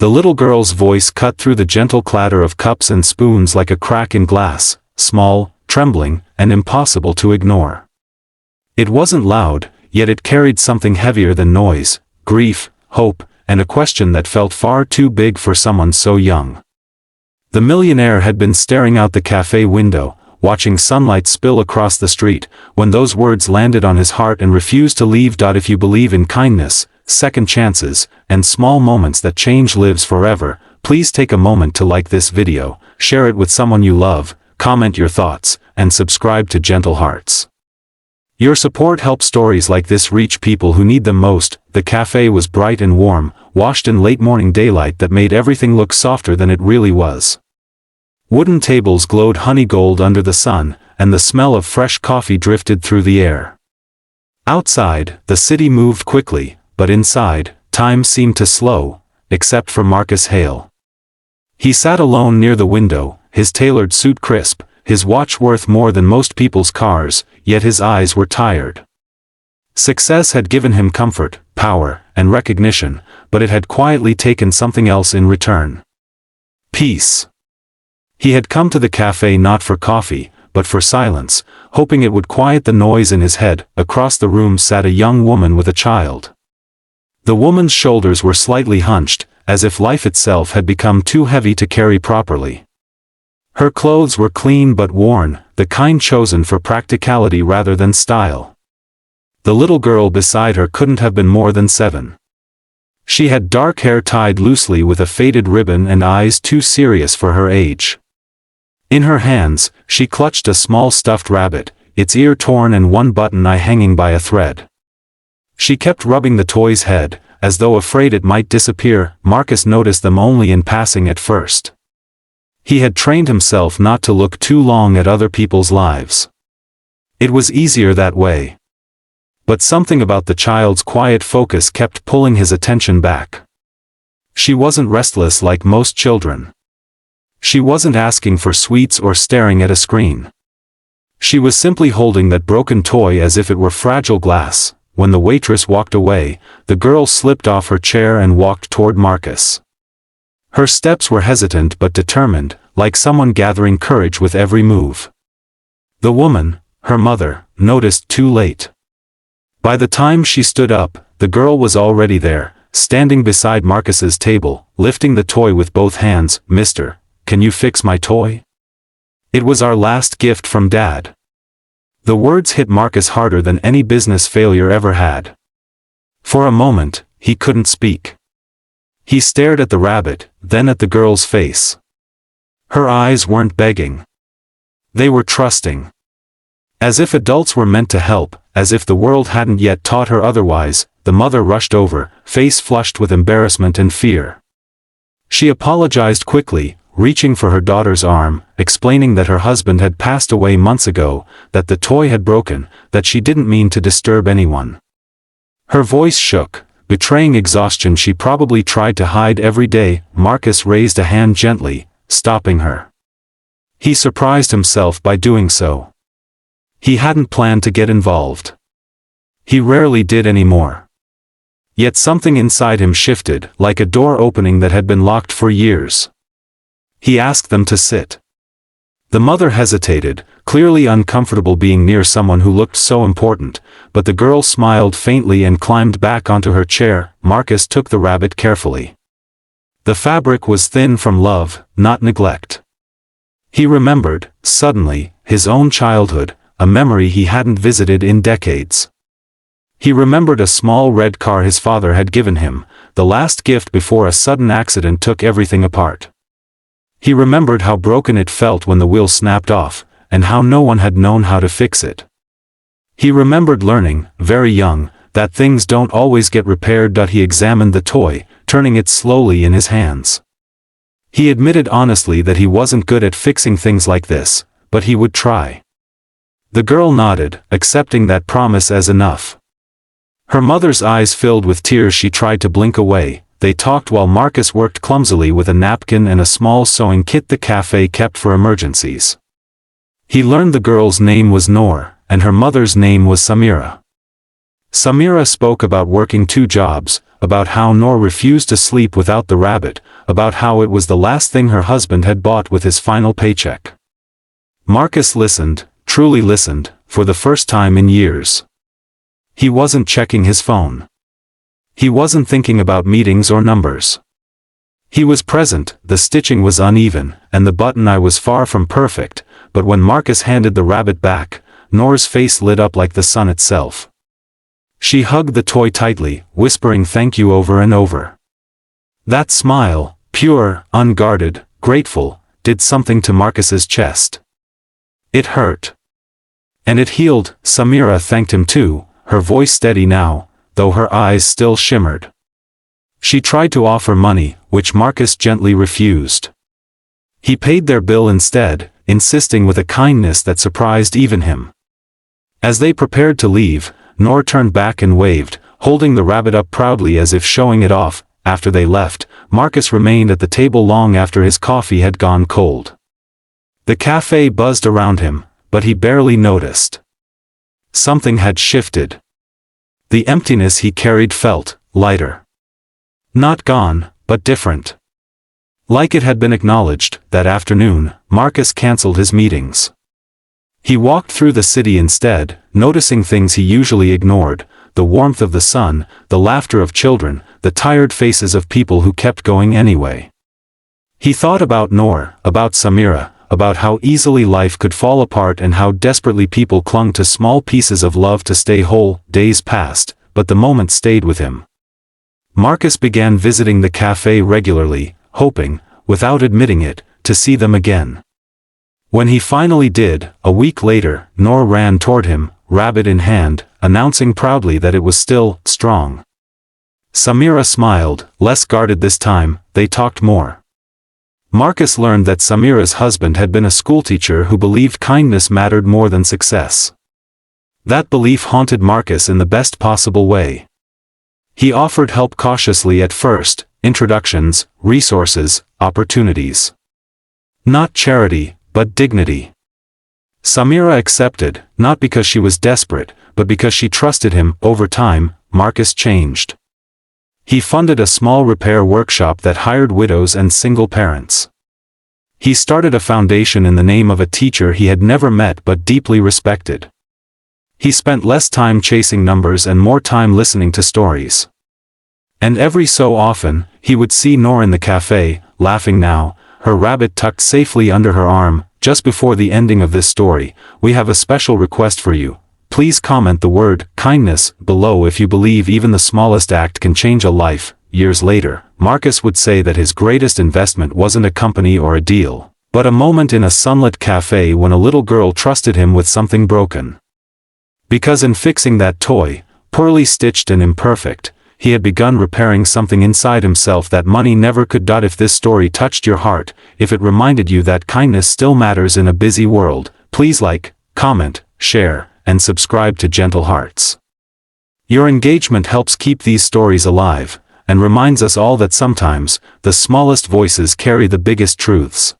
The little girl's voice cut through the gentle clatter of cups and spoons like a crack in glass, small, trembling, and impossible to ignore. It wasn't loud, yet it carried something heavier than noise, grief, hope, and a question that felt far too big for someone so young. The millionaire had been staring out the cafe window, watching sunlight spill across the street, when those words landed on his heart and refused to leave. If you believe in kindness, second chances, and small moments that change lives forever, please take a moment to like this video, share it with someone you love, comment your thoughts, and subscribe to Gentle Hearts. Your support helps stories like this reach people who need them most. The cafe was bright and warm, washed in late morning daylight that made everything look softer than it really was. Wooden tables glowed honey gold under the sun, and the smell of fresh coffee drifted through the air. Outside, the city moved quickly, but inside, time seemed to slow, except for Marcus Hale. He sat alone near the window, his tailored suit crisp, his watch worth more than most people's cars, yet his eyes were tired. Success had given him comfort, power, and recognition, but it had quietly taken something else in return. Peace. He had come to the cafe not for coffee, but for silence, hoping it would quiet the noise in his head. Across the room sat a young woman with a child. The woman's shoulders were slightly hunched, as if life itself had become too heavy to carry properly. Her clothes were clean but worn, the kind chosen for practicality rather than style. The little girl beside her couldn't have been more than 7. She had dark hair tied loosely with a faded ribbon and eyes too serious for her age. In her hands, she clutched a small stuffed rabbit, its ear torn and one button eye hanging by a thread. She kept rubbing the toy's head, as though afraid it might disappear. Marcus noticed them only in passing at first. He had trained himself not to look too long at other people's lives. It was easier that way. But something about the child's quiet focus kept pulling his attention back. She wasn't restless like most children. She wasn't asking for sweets or staring at a screen. She was simply holding that broken toy as if it were fragile glass. When the waitress walked away, the girl slipped off her chair and walked toward Marcus. Her steps were hesitant but determined, like someone gathering courage with every move. The woman, her mother, noticed too late. By the time she stood up, the girl was already there, standing beside Marcus's table, lifting the toy with both hands. "Mister, can you fix my toy? It was our last gift from Dad." The words hit Marcus harder than any business failure ever had. For a moment, he couldn't speak. He stared at the rabbit, then at the girl's face. Her eyes weren't begging. They were trusting. As if adults were meant to help, as if the world hadn't yet taught her otherwise. The mother rushed over, face flushed with embarrassment and fear. She apologized quickly, reaching for her daughter's arm, explaining that her husband had passed away months ago, that the toy had broken, that she didn't mean to disturb anyone. Her voice shook, betraying exhaustion she probably tried to hide every day. Marcus raised a hand gently, stopping her. He surprised himself by doing so. He hadn't planned to get involved. He rarely did anymore. Yet something inside him shifted, like a door opening that had been locked for years. He asked them to sit. The mother hesitated, clearly uncomfortable being near someone who looked so important, but the girl smiled faintly and climbed back onto her chair. Marcus took the rabbit carefully. The fabric was thin from love, not neglect. He remembered, suddenly, his own childhood, a memory he hadn't visited in decades. He remembered a small red car his father had given him, the last gift before a sudden accident took everything apart. He remembered how broken it felt when the wheel snapped off, and how no one had known how to fix it. He remembered learning, very young, that things don't always get repaired. He examined the toy, turning it slowly in his hands. He admitted honestly that he wasn't good at fixing things like this, but he would try. The girl nodded, accepting that promise as enough. Her mother's eyes filled with tears. She tried to blink away. They talked while Marcus worked clumsily with a napkin and a small sewing kit the cafe kept for emergencies. He learned the girl's name was Noor, and her mother's name was Samira. Samira spoke about working 2 jobs, about how Noor refused to sleep without the rabbit, about how it was the last thing her husband had bought with his final paycheck. Marcus listened, truly listened, for the first time in years. He wasn't checking his phone. He wasn't thinking about meetings or numbers. He was present. The stitching was uneven, and the button eye was far from perfect, but when Marcus handed the rabbit back, Noor's face lit up like the sun itself. She hugged the toy tightly, whispering thank you over and over. That smile, pure, unguarded, grateful, did something to Marcus's chest. It hurt. And it healed. Samira thanked him too, her voice steady now, though her eyes still shimmered. She tried to offer money, which Marcus gently refused. He paid their bill instead, insisting with a kindness that surprised even him. As they prepared to leave, Noor turned back and waved, holding the rabbit up proudly as if showing it off. After they left, Marcus remained at the table long after his coffee had gone cold. The café buzzed around him, but he barely noticed. Something had shifted. The emptiness he carried felt lighter. Not gone, but different. Like it had been acknowledged. That afternoon, Marcus cancelled his meetings. He walked through the city instead, noticing things he usually ignored: the warmth of the sun, the laughter of children, the tired faces of people who kept going anyway. He thought about Noor, about Samira, about how easily life could fall apart and how desperately people clung to small pieces of love to stay whole. Days passed, but the moment stayed with him. Marcus began visiting the café regularly, hoping, without admitting it, to see them again. When he finally did, a week later, Noor ran toward him, rabbit in hand, announcing proudly that it was still strong. Samira smiled, less guarded this time. They talked more. Marcus learned that Samira's husband had been a schoolteacher who believed kindness mattered more than success. That belief haunted Marcus in the best possible way. He offered help cautiously at first: introductions, resources, opportunities. Not charity, but dignity. Samira accepted, not because she was desperate, but because she trusted him. Over time, Marcus changed. He funded a small repair workshop that hired widows and single parents. He started a foundation in the name of a teacher he had never met but deeply respected. He spent less time chasing numbers and more time listening to stories. And every so often, he would see Noor in the café, laughing now, her rabbit tucked safely under her arm. Just before the ending of this story, we have a special request for you. Please comment the word kindness below if you believe even the smallest act can change a life. Years later, Marcus would say that his greatest investment wasn't a company or a deal, but a moment in a sunlit cafe when a little girl trusted him with something broken. Because in fixing that toy, poorly stitched and imperfect, he had begun repairing something inside himself that money never could. If this story touched your heart, if it reminded you that kindness still matters in a busy world, please like, comment, share, and subscribe to Gentle Hearts. Your engagement helps keep these stories alive, and reminds us all that sometimes, the smallest voices carry the biggest truths.